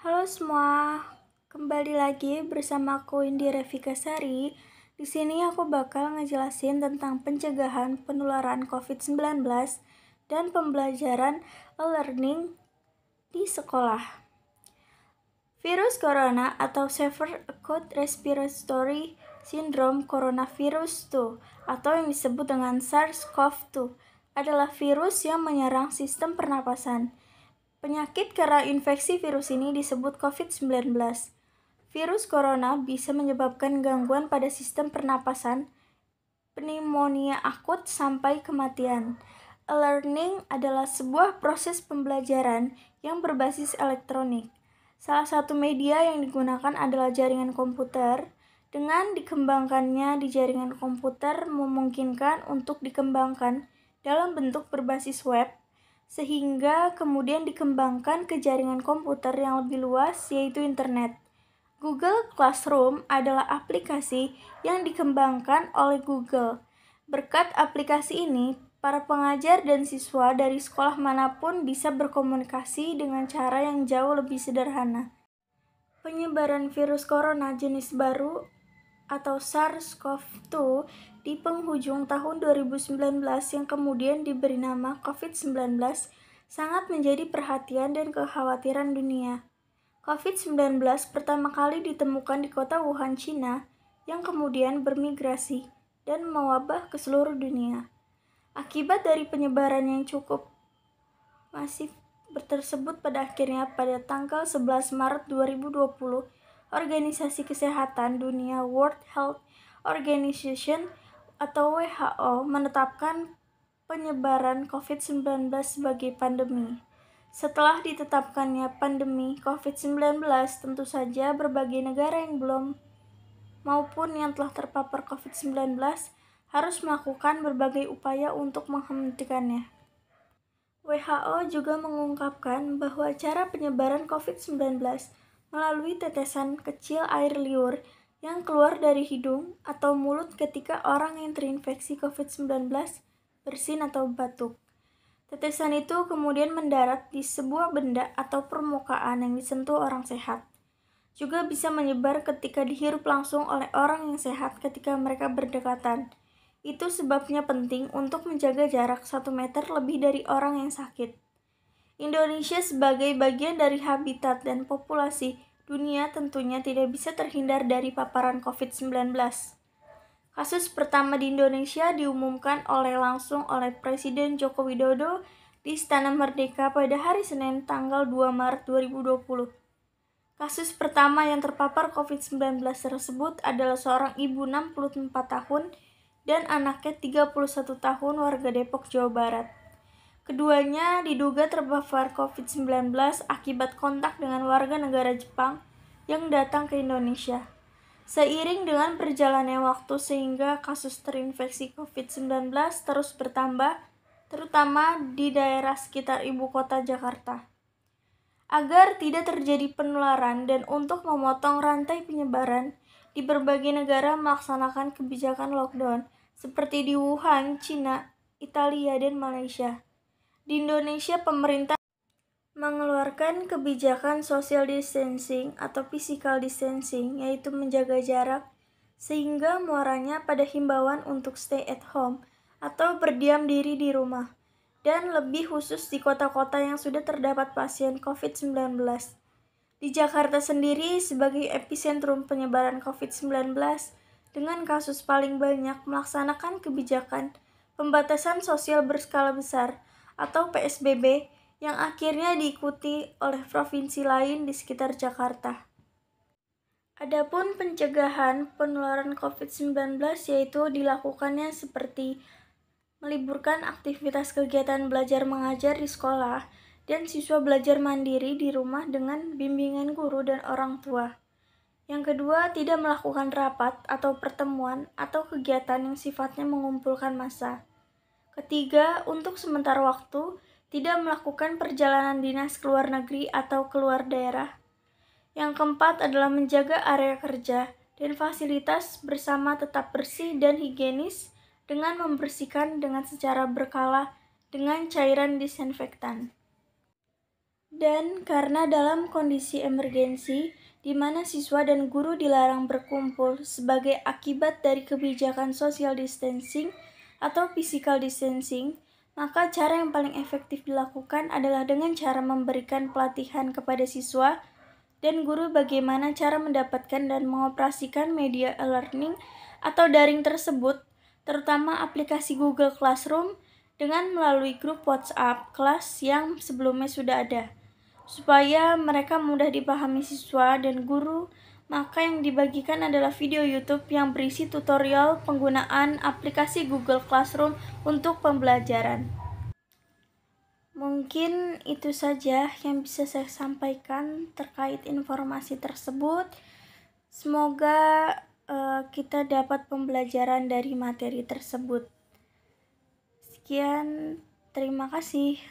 Halo semua, kembali lagi bersama aku Indira Vikasari. Di sini aku bakal ngejelasin tentang pencegahan penularan COVID-19 dan pembelajaran e-learning di sekolah. Virus corona atau Severe Acute Respiratory Syndrome Coronavirus 2 atau yang disebut dengan SARS-CoV-2 adalah virus yang menyerang sistem pernapasan. Penyakit karena infeksi virus ini disebut COVID-19. Virus corona bisa menyebabkan gangguan pada sistem pernapasan, pneumonia akut, sampai kematian. E-learning adalah sebuah proses pembelajaran yang berbasis elektronik. Salah satu media yang digunakan adalah jaringan komputer. Dengan dikembangkannya di jaringan komputer memungkinkan untuk dikembangkan dalam bentuk berbasis web, sehingga kemudian dikembangkan ke jaringan komputer yang lebih luas, yaitu internet. Google Classroom adalah aplikasi yang dikembangkan oleh Google. Berkat aplikasi ini, para pengajar dan siswa dari sekolah manapun bisa berkomunikasi dengan cara yang jauh lebih sederhana. Penyebaran virus corona jenis baru atau SARS-CoV-2 di penghujung tahun 2019 yang kemudian diberi nama COVID-19 sangat menjadi perhatian dan kekhawatiran dunia. COVID-19 pertama kali ditemukan di kota Wuhan, China, yang kemudian bermigrasi dan mewabah ke seluruh dunia. Akibat dari penyebaran yang cukup masif tersebut, pada akhirnya pada tanggal 11 Maret 2020, Organisasi Kesehatan Dunia World Health Organization atau WHO menetapkan penyebaran COVID-19 sebagai pandemi. Setelah ditetapkannya pandemi COVID-19, tentu saja berbagai negara yang belum maupun yang telah terpapar COVID-19 harus melakukan berbagai upaya untuk menghentikannya. WHO juga mengungkapkan bahwa cara penyebaran COVID-19 melalui tetesan kecil air liur yang keluar dari hidung atau mulut ketika orang yang terinfeksi COVID-19 bersin atau batuk. Tetesan itu kemudian mendarat di sebuah benda atau permukaan yang disentuh orang sehat. Juga bisa menyebar ketika dihirup langsung oleh orang yang sehat ketika mereka berdekatan. Itu sebabnya penting untuk menjaga jarak 1 meter lebih dari orang yang sakit. Indonesia sebagai bagian dari habitat dan populasi dunia tentunya tidak bisa terhindar dari paparan COVID-19. Kasus pertama di Indonesia diumumkan langsung oleh Presiden Joko Widodo di Istana Merdeka pada hari Senin tanggal 2 Maret 2020. Kasus pertama yang terpapar COVID-19 tersebut adalah seorang ibu 64 tahun dan anaknya 31 tahun warga Depok, Jawa Barat. Keduanya diduga terpapar COVID-19 akibat kontak dengan warga negara Jepang yang datang ke Indonesia. Seiring dengan berjalannya waktu sehingga kasus terinfeksi COVID-19 terus bertambah, terutama di daerah sekitar ibu kota Jakarta. Agar tidak terjadi penularan dan untuk memotong rantai penyebaran, di berbagai negara melaksanakan kebijakan lockdown, seperti di Wuhan, China, Italia, dan Malaysia. Di Indonesia, pemerintah mengeluarkan kebijakan social distancing atau physical distancing, yaitu menjaga jarak, sehingga muaranya pada himbauan untuk stay at home atau berdiam diri di rumah, dan lebih khusus di kota-kota yang sudah terdapat pasien COVID-19. Di Jakarta sendiri sebagai epicentrum penyebaran COVID-19 dengan kasus paling banyak melaksanakan kebijakan pembatasan sosial berskala besar atau PSBB yang akhirnya diikuti oleh provinsi lain di sekitar Jakarta. Adapun pencegahan penularan COVID-19 yaitu dilakukannya seperti meliburkan aktivitas kegiatan belajar mengajar di sekolah dan siswa belajar mandiri di rumah dengan bimbingan guru dan orang tua. Yang kedua, tidak melakukan rapat atau pertemuan atau kegiatan yang sifatnya mengumpulkan massa. Ketiga, untuk sementara waktu, tidak melakukan perjalanan dinas ke luar negeri atau keluar daerah. Yang keempat adalah menjaga area kerja dan fasilitas bersama tetap bersih dan higienis dengan membersihkan dengan secara berkala dengan cairan disinfektan. Dan karena dalam kondisi emergensi, di mana siswa dan guru dilarang berkumpul sebagai akibat dari kebijakan social distancing atau physical distancing, maka cara yang paling efektif dilakukan adalah dengan cara memberikan pelatihan kepada siswa dan guru bagaimana cara mendapatkan dan mengoperasikan media e-learning atau daring tersebut, terutama aplikasi Google Classroom dengan melalui grup WhatsApp kelas yang sebelumnya sudah ada. Supaya mereka mudah dipahami siswa dan guru, maka yang dibagikan adalah video YouTube yang berisi tutorial penggunaan aplikasi Google Classroom untuk pembelajaran. Mungkin itu saja yang bisa saya sampaikan terkait informasi tersebut. Semoga kita dapat pembelajaran dari materi tersebut. Sekian, terima kasih.